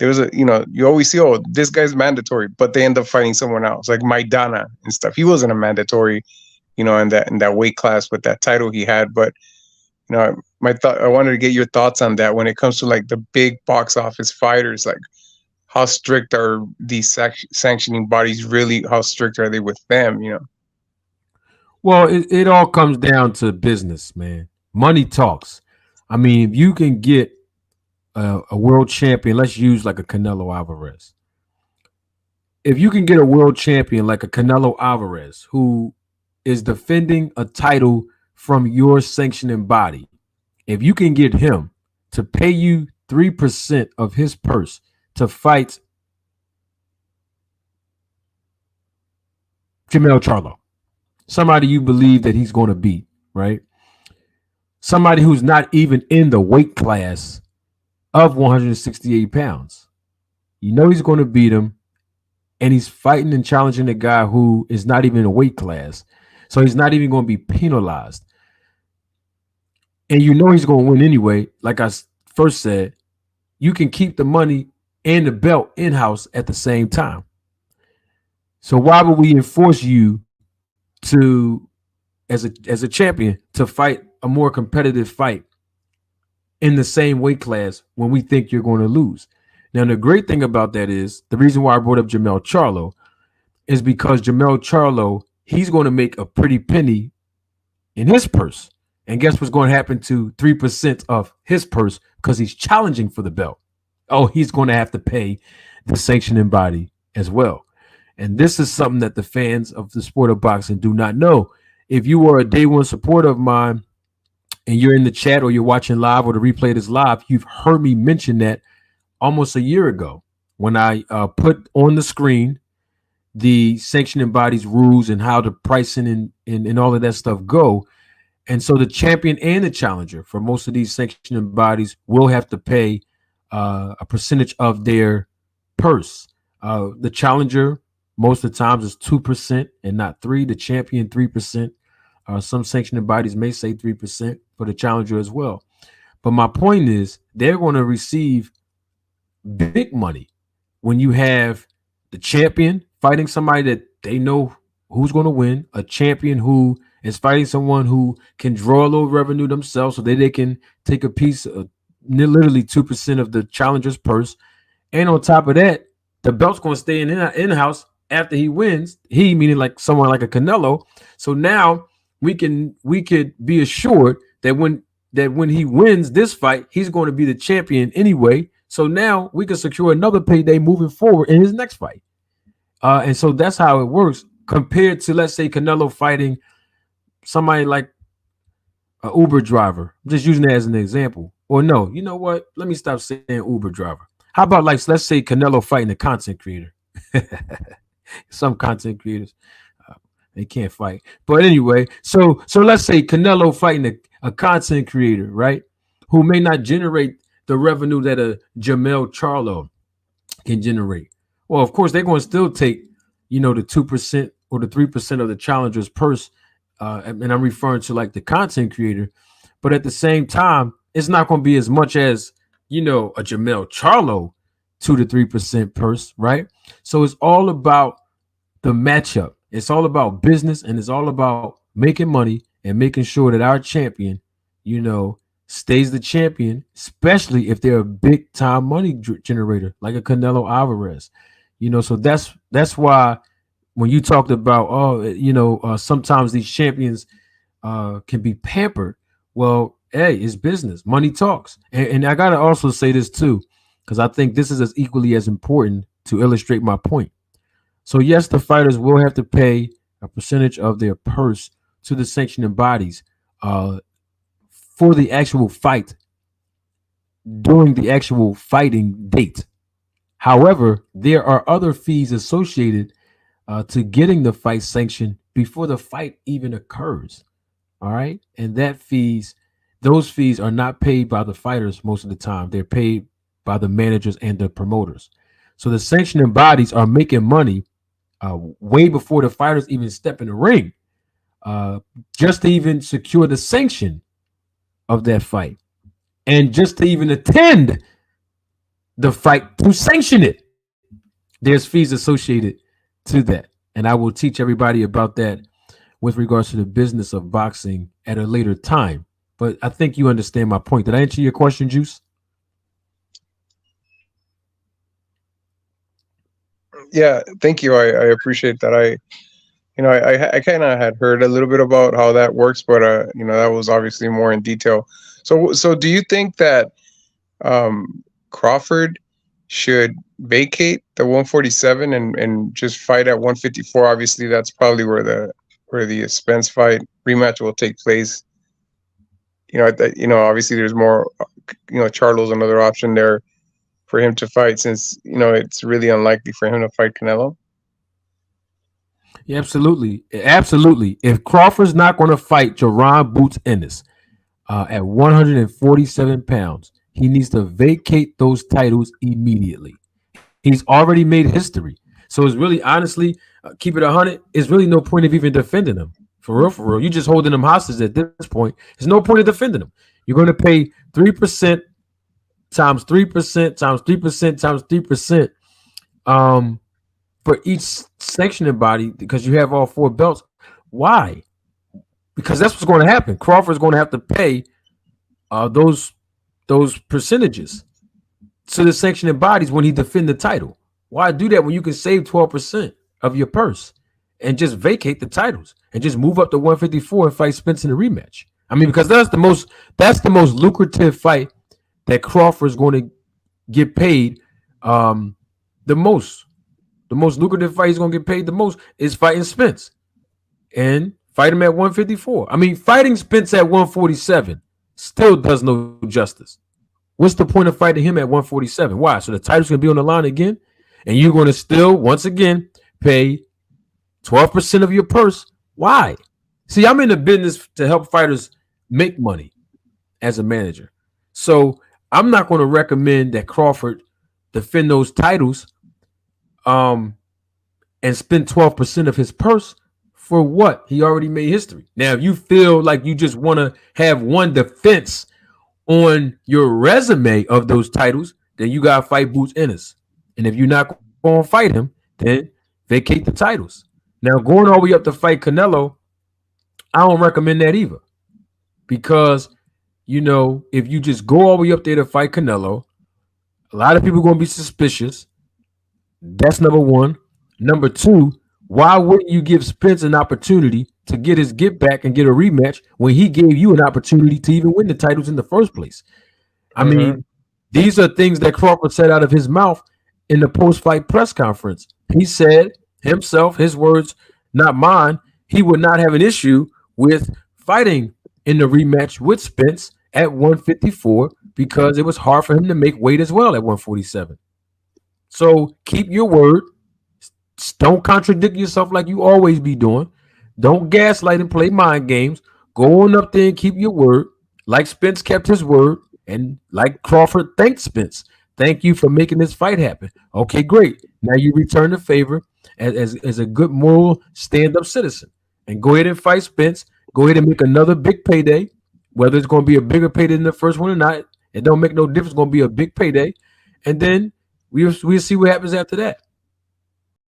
there was you always see, oh, this guy's mandatory, but they end up fighting someone else, like Maidana and stuff. He wasn't a mandatory, in that weight class with that title he had. But I wanted to get your thoughts on that when it comes to like the big box office fighters. Like, how strict are these sanctioning bodies really? How strict are they with them? Well, it all comes down to business, man. Money talks. I mean, if you can get a world champion, let's use like a Canelo Alvarez. If you can get a world champion like a Canelo Alvarez who is defending a title from your sanctioning body, if you can get him to pay you 3% of his purse to fight Jamel Charlo, somebody you believe that he's going to beat, right? Somebody who's not even in the weight class of 168 pounds. You know he's going to beat him, and he's fighting and challenging a guy who is not even in a weight class. So he's not even going to be penalized. And you know he's going to win anyway. Like I first said, you can keep the money and the belt in-house at the same time. So why would we enforce you to, as a champion, to fight a more competitive fight in the same weight class when we think you're going to lose? Now, the great thing about that is the reason why I brought up Jamel Charlo is because Jamel Charlo, he's going to make a pretty penny in his purse. And guess what's going to happen to 3% of his purse because he's challenging for the belt? Oh, he's going to have to pay the sanctioning body as well. And this is something that the fans of the sport of boxing do not know. If you were a day one supporter of mine and you're in the chat or you're watching live or the replay is live, you've heard me mention that almost a year ago when I put on the screen the sanctioning body's rules and how the pricing and all of that stuff go. And so the champion and the challenger for most of these sanctioning bodies will have to pay a percentage of their purse. The challenger most of the times is 2% and not 3%. The champion 3%. Some sanctioning bodies may say 3% for the challenger as well. But my point is they're going to receive big money when you have the champion fighting somebody that they know who's going to win, a champion who is fighting someone who can draw a little revenue themselves so that they can take a piece of literally 2% of the challenger's purse. And on top of that, the belt's going to stay in the house after he wins. He meaning like someone like a Canelo. So now we could be assured that when he wins this fight, he's going to be the champion anyway. So now we can secure another payday moving forward in his next fight. And so that's how it works compared to, let's say, Canelo fighting somebody like an Uber driver. I'm just using that as an example. Or no, you know what? Let me stop saying Uber driver. How about like, let's say Canelo fighting a content creator. Some content creators, they can't fight. But anyway, so let's say Canelo fighting a content creator, right? Who may not generate the revenue that a Jamel Charlo can generate. Well, of course, they're going to still take, the 2% or the 3% of the challenger's purse. And I'm referring to like the content creator. But at the same time, it's not going to be as much as, a Jamel Charlo 2 to 3% purse, right? So it's all about the matchup. It's all about business, and it's all about making money and making sure that our champion, stays the champion, especially if they're a big time money generator like a Canelo Alvarez. So that's why when you talked about, sometimes these champions can be pampered. Well, hey, it's business. Money talks. And I got to also say this too, because I think this is as equally as important to illustrate my point. So yes, the fighters will have to pay a percentage of their purse to the sanctioning bodies for the actual fight during the actual fighting date. However, there are other fees associated to getting the fight sanctioned before the fight even occurs. All right. And those fees are not paid by the fighters most of the time. They're paid by the managers and the promoters. So the sanctioning bodies are making money way before the fighters even step in the ring, just to even secure the sanction of that fight and just to even attend the fight to sanction it. There's fees associated to that. And I will teach everybody about that with regards to the business of boxing at a later time. But I think you understand my point. Did I answer your question, Juice? Yeah, thank you. I appreciate that. I kind of had heard a little bit about how that works, but that was obviously more in detail. So do you think that Crawford should vacate the 147 and just fight at 154? Obviously, that's probably where the Spence fight rematch will take place. Obviously there's more. Charlo's another option there for him to fight, since it's really unlikely for him to fight Canelo. Yeah, absolutely. Absolutely. If Crawford's not going to fight Jerron Boots Ennis at 147 pounds, he needs to vacate those titles immediately. He's already made history. So it's really, honestly, keep it 100, it's really no point of even defending him. For real, for real. You're just holding him hostage at this point. There's no point of defending him. You're going to pay 3% times 3% times 3% times 3% for each sanctioning body because you have all four belts. Why? Because that's what's going to happen. Crawford's going to have to pay those percentages to the sanctioning bodies when he defend the title. Why do that when you can save 12% of your purse and just vacate the titles and just move up to 154 and fight Spence in a rematch? I mean, because that's the most lucrative fight that Crawford's going to get paid the most. The most lucrative fight he's going to get paid the most is fighting Spence and fight him at 154. I mean, fighting Spence at 147 still does no justice. What's the point of fighting him at 147? Why? So the title's going to be on the line again, and you're going to still, once again, pay 12% of your purse. Why? See, I'm in the business to help fighters make money as a manager. So I'm not going to recommend that Crawford defend those titles and spend 12% of his purse for what? He already made history. Now, if you feel like you just want to have one defense on your resume of those titles, then you got to fight Boots Ennis. And if you're not going to fight him, then vacate the titles. Now, going all the way up to fight Canelo, I don't recommend that either. Because, if you just go all the way up there to fight Canelo, a lot of people are going to be suspicious. That's number one. Number two, why wouldn't you give Spence an opportunity to get his get back and get a rematch when he gave you an opportunity to even win the titles in the first place? I mean, these are things that Crawford said out of his mouth in the post-fight press conference. He said himself, his words, not mine, he would not have an issue with fighting in the rematch with Spence at 154 because it was hard for him to make weight as well at 147. So keep your word. Don't contradict yourself like you always be doing. Don't gaslight and play mind games. Go on up there and keep your word. Like Spence kept his word, and like Crawford thanked Spence. Thank you for making this fight happen. Okay, great. Now you return the favor as a good moral stand-up citizen. And go ahead and fight Spence. Go ahead and make another big payday. Whether it's going to be a bigger payday than the first one or not, it don't make no difference. It's going to be a big payday. And then we'll see what happens after that.